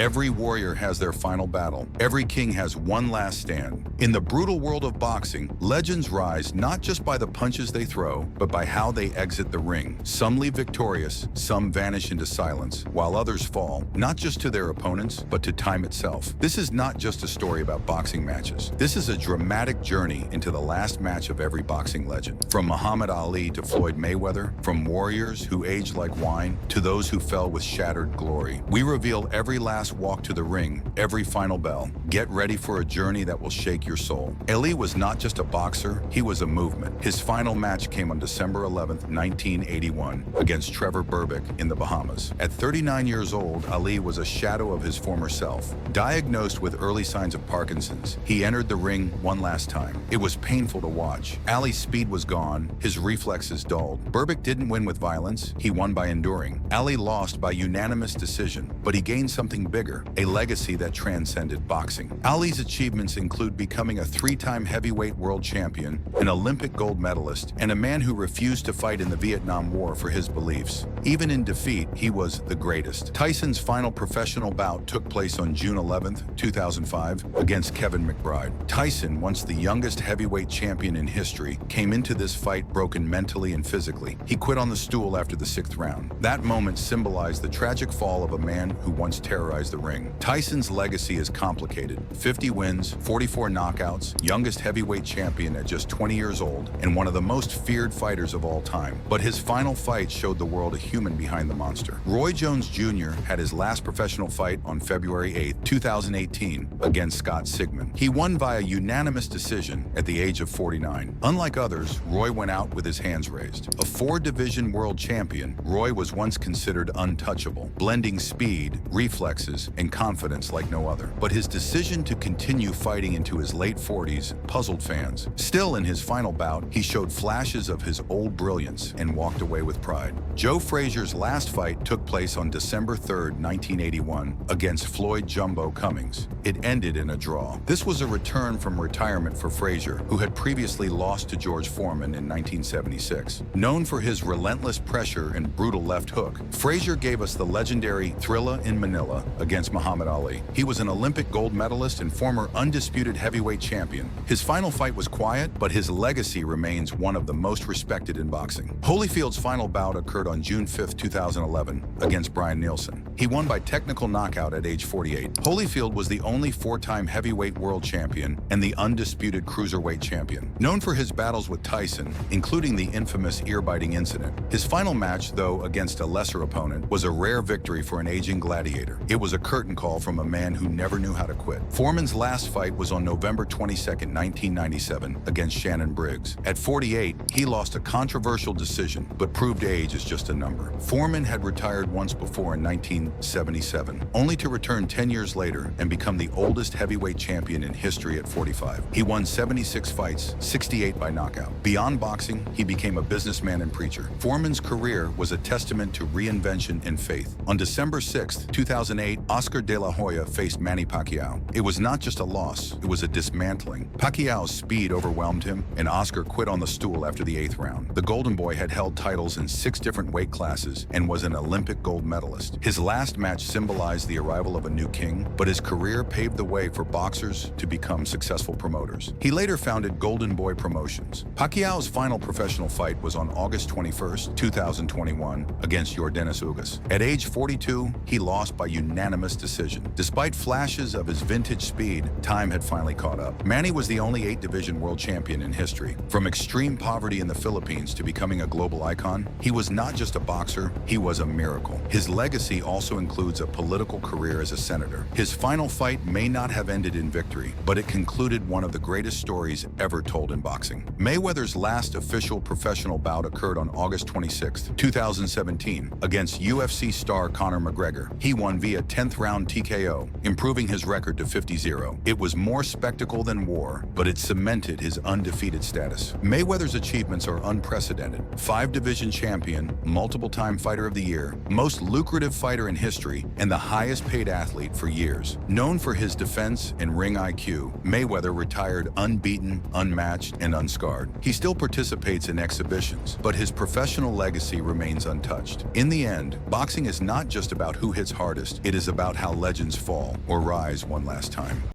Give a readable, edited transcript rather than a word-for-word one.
Every warrior has their final battle. Every king has one last stand. In the brutal world of boxing, legends rise not just by the punches they throw, but by how they exit the ring. Some leave victorious, some vanish into silence, while others fall, not just to their opponents, but to time itself. This is not just a story about boxing matches. This is a dramatic journey into the last match of every boxing legend. From Muhammad Ali to Floyd Mayweather, from warriors who aged like wine to those who fell with shattered glory. We reveal every last walk to the ring, every final bell. Get ready for a journey that will shake your soul. Ali was not just a boxer, he was a movement. His final match came on December 11th, 1981, against Trevor Berbick in the Bahamas. At 39 years old, Ali was a shadow of his former self. Diagnosed with early signs of Parkinson's, he entered the ring one last time. It was painful to watch. Ali's speed was gone, his reflexes dulled. Berbick didn't win with violence, he won by enduring. Ali lost by unanimous decision, but he gained something bigger, a legacy that transcended boxing. Ali's achievements include becoming a three-time heavyweight world champion, an Olympic gold medalist, and a man who refused to fight in the Vietnam War for his beliefs. Even in defeat, he was the greatest. Tyson's final professional bout took place on June 11th, 2005, against Kevin McBride. Tyson, once the youngest heavyweight champion in history, came into this fight broken mentally and physically. He quit on the stool after the 6th round. That moment symbolized the tragic fall of a man who once terrorized the ring. Tyson's legacy is complicated. 50 wins, 44 knockouts, youngest heavyweight champion at just 20 years old, and one of the most feared fighters of all time. But his final fight showed the world a human behind the monster. Roy Jones Jr. had his last professional fight on February 8, 2018, against Scott Sigmon. He won via unanimous decision at the age of 49. Unlike others, Roy went out with his hands raised. A 4-division world champion, Roy was once considered untouchable, blending speed, reflexes, and confidence like no other. But his decision to continue fighting into his late 40s puzzled fans. Still, in his final bout, he showed flashes of his old brilliance and walked away with pride. Joe Frazier's last fight took place on December 3rd, 1981, against Floyd "Jumbo" Cummings. It ended in a draw. This was a return from retirement for Frazier, who had previously lost to George Foreman in 1976. Known for his relentless pressure and brutal left hook, Frazier gave us the legendary Thrilla in Manila against Muhammad Ali. He was an Olympic gold medalist and former undisputed heavyweight champion. His final fight was quiet, but his legacy remains one of the most respected in boxing. Holyfield's final bout occurred on June 5, 2011, against Brian Nielsen. He won by technical knockout at age 48. Holyfield was the only 4-time heavyweight world champion and the undisputed cruiserweight champion. Known for his battles with Tyson, including the infamous ear-biting incident, his final match, though against a lesser opponent, was a rare victory for an aging gladiator. It was a curtain call from a man who never knew how to quit. Foreman's last fight was on November 22, 1997, against Shannon Briggs. At 48, he lost a controversial decision, but proved age is just a number. Foreman had retired once before in 1977, only to return 10 years later and become the oldest heavyweight champion in history at 45. He won 76 fights, 68 by knockout. Beyond boxing, he became a businessman and preacher. Foreman's career was a testament to reinvention and faith. On December 6, 2008, Oscar de la Hoya faced Manny Pacquiao. It was not just a loss, it was a dismantling. Pacquiao's speed overwhelmed him, and Oscar quit on the stool after the 8th round. The Golden Boy had held titles in 6 different weight classes and was an Olympic gold medalist. His last match symbolized the arrival of a new king, but his career paved the way for boxers to become successful promoters. He later founded Golden Boy Promotions. Pacquiao's final professional fight was on August 21, 2021, against Yordenis Ugas. At age 42, he lost by unanimous decision. Despite flashes of his vintage speed, time had finally caught up. Manny was the only 8-division world champion in history. From extreme poverty in the Philippines to becoming a global icon, he was not just a boxer, he was a miracle. His legacy also includes a political career as a senator. His final fight may not have ended in victory, but it concluded one of the greatest stories ever told in boxing. Mayweather's last official professional bout occurred on August 26, 2017, against UFC star Conor McGregor. He won via 10th round TKO, improving his record to 50-0. It was more spectacle than war, but it cemented his undefeated status. Mayweather's achievements are unprecedented. 5-division champion, multiple-time fighter of the year, most lucrative fighter in history, and the highest-paid athlete for years. Known for his defense and ring IQ, Mayweather retired unbeaten, unmatched, and unscarred. He still participates in exhibitions, but his professional legacy remains untouched. In the end, boxing is not just about who hits hardest, it is about how legends fall or rise one last time.